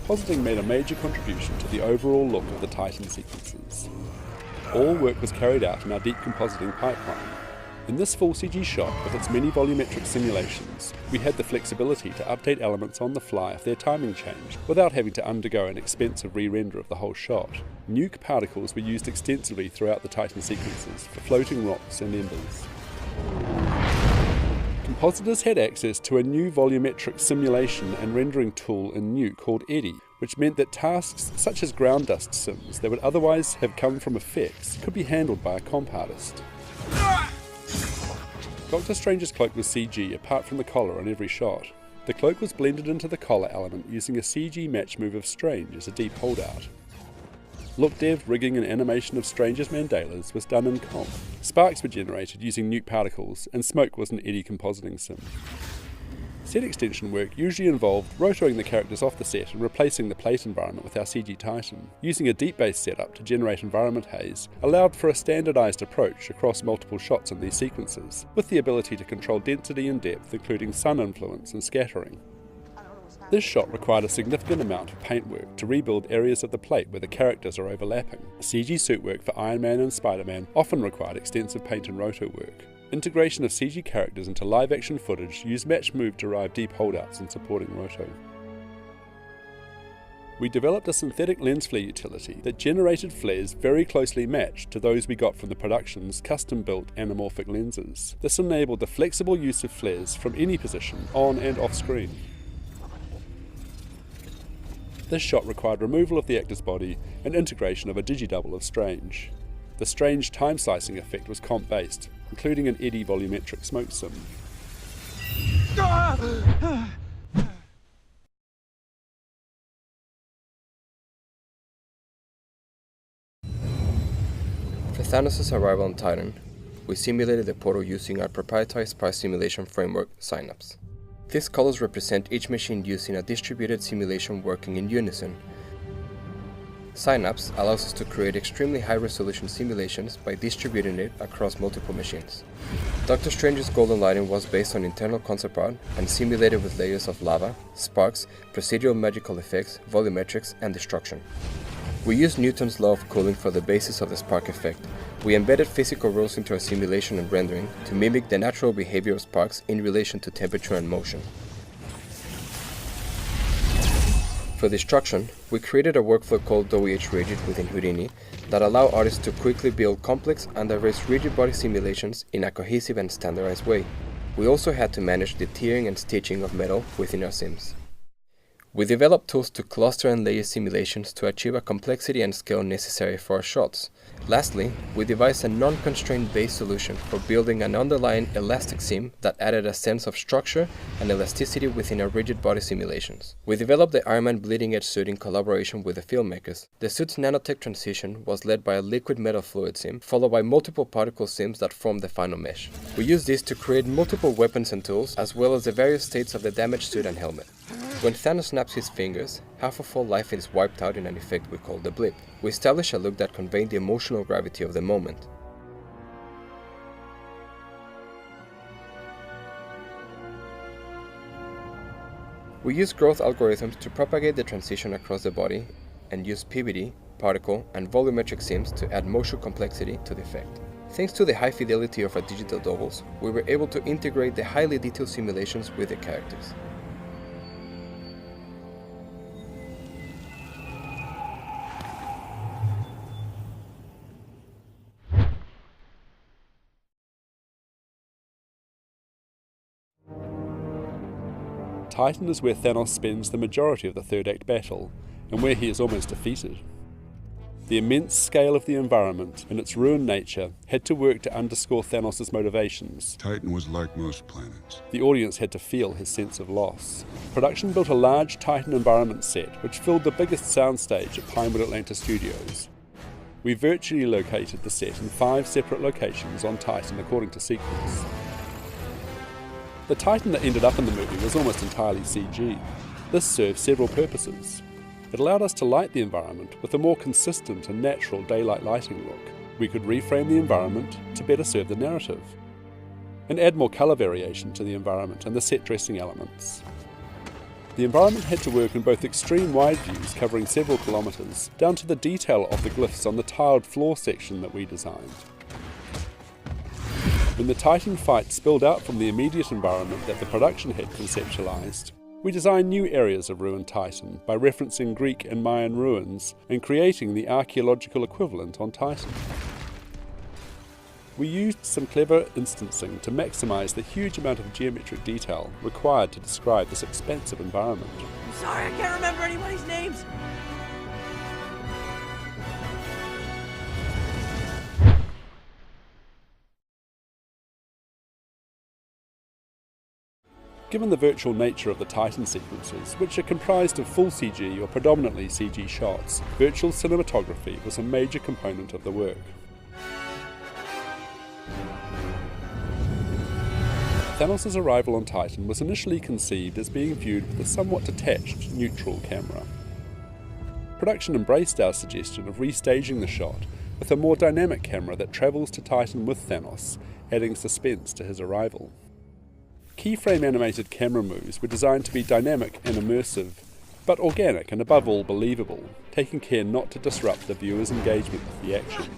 compositing made a major contribution to the overall look of the Titan sequences. All work was carried out in our deep compositing pipeline. In this full CG shot, with its many volumetric simulations, we had the flexibility to update elements on the fly if their timing changed, without having to undergo an expensive re-render of the whole shot. Nuke particles were used extensively throughout the Titan sequences for floating rocks and embers. Compositors had access to a new volumetric simulation and rendering tool in Nuke called Eddy, which meant that tasks such as ground dust sims that would otherwise have come from effects could be handled by a comp artist. Doctor Strange's cloak was CG apart from the collar on every shot. The cloak was blended into the collar element using a CG match move of Strange as a deep holdout. Look dev, rigging and animation of Strange's mandalas was done in comp. Sparks were generated using Nuke particles, and smoke was an Eddy compositing sim. Set extension work usually involved rotoring the characters off the set and replacing the plate environment with our CG Titan. Using a deep-based setup to generate environment haze allowed for a standardized approach across multiple shots in these sequences, with the ability to control density and depth, including sun influence and scattering. This shot required a significant amount of paint work to rebuild areas of the plate where the characters are overlapping. CG suit work for Iron Man and Spider-Man often required extensive paint and roto work. Integration of CG characters into live-action footage used match move-derived deep holdouts and supporting roto. We developed a synthetic lens flare utility that generated flares very closely matched to those we got from the production's custom-built anamorphic lenses. This enabled the flexible use of flares from any position, on and off screen. This shot required removal of the actor's body and integration of a digidouble of Strange. The Strange time-slicing effect was comp-based, including an Eddy volumetric smoke sim. For Thanos' arrival on Titan, we simulated the portal using our proprietary sparse simulation framework, Synapse. These colors represent each machine using a distributed simulation working in unison. Synapse allows us to create extremely high-resolution simulations by distributing it across multiple machines. Doctor Strange's golden lighting was based on internal concept art and simulated with layers of lava, sparks, procedural magical effects, volumetrics, and destruction. We used Newton's law of cooling for the basis of the spark effect. We embedded physical rules into our simulation and rendering to mimic the natural behavior of sparks in relation to temperature and motion. For destruction, we created a workflow called OEH Rigid within Houdini that allow artists to quickly build complex and diverse rigid body simulations in a cohesive and standardized way. We also had to manage the tearing and stitching of metal within our sims. We developed tools to cluster and layer simulations to achieve a complexity and scale necessary for our shots. Lastly, we devised a non-constraint based solution for building an underlying elastic sim that added a sense of structure and elasticity within our rigid body simulations. We developed the Iron Man bleeding edge suit in collaboration with the filmmakers. The suit's nanotech transition was led by a liquid metal fluid sim, followed by multiple particle sims that formed the final mesh. We used this to create multiple weapons and tools, as well as the various states of the damaged suit and helmet. When Thanos snaps his fingers, half of all life is wiped out in an effect we call the blip. We established a look that conveyed the emotional gravity of the moment. We use growth algorithms to propagate the transition across the body and use PVD, particle, and volumetric sims to add motion complexity to the effect. Thanks to the high fidelity of our digital doubles, we were able to integrate the highly detailed simulations with the characters. Titan is where Thanos spends the majority of the third act battle, and where he is almost defeated. The immense scale of the environment and its ruined nature had to work to underscore Thanos' motivations. Titan was like most planets. The audience had to feel his sense of loss. Production built a large Titan environment set which filled the biggest soundstage at Pinewood Atlanta Studios. We virtually located the set in 5 separate locations on Titan according to sequence. The Titan that ended up in the movie was almost entirely CG. This served several purposes. It allowed us to light the environment with a more consistent and natural daylight lighting look. We could reframe the environment to better serve the narrative, and add more colour variation to the environment and the set dressing elements. The environment had to work in both extreme wide views covering several kilometres, down to the detail of the glyphs on the tiled floor section that we designed. When the Titan fight spilled out from the immediate environment that the production had conceptualised, we designed new areas of ruined Titan by referencing Greek and Mayan ruins and creating the archaeological equivalent on Titan. We used some clever instancing to maximise the huge amount of geometric detail required to describe this expansive environment. I'm sorry, I can't remember anybody's names. Given the virtual nature of the Titan sequences, which are comprised of full CG or predominantly CG shots, virtual cinematography was a major component of the work. Thanos' arrival on Titan was initially conceived as being viewed with a somewhat detached, neutral camera. Production embraced our suggestion of restaging the shot with a more dynamic camera that travels to Titan with Thanos, adding suspense to his arrival. Keyframe animated camera moves were designed to be dynamic and immersive, but organic and above all believable, taking care not to disrupt the viewer's engagement with the action.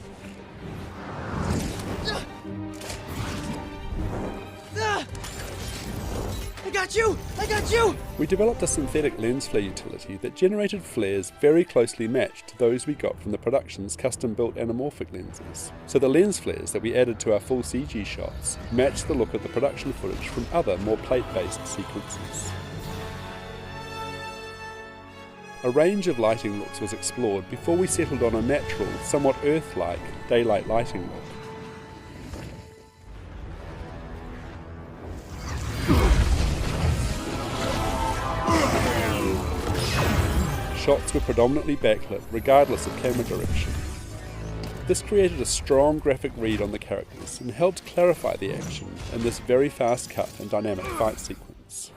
I got you! We developed a synthetic lens flare utility that generated flares very closely matched to those we got from the production's custom-built anamorphic lenses. So the lens flares that we added to our full CG shots matched the look of the production footage from other, more plate-based sequences. A range of lighting looks was explored before we settled on a natural, somewhat Earth-like, daylight lighting look. Shots were predominantly backlit, regardless of camera direction. This created a strong graphic read on the characters and helped clarify the action in this very fast cut and dynamic fight sequence.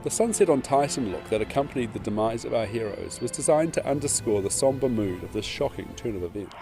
The sunset on Titan look that accompanied the demise of our heroes was designed to underscore the somber mood of this shocking turn of events.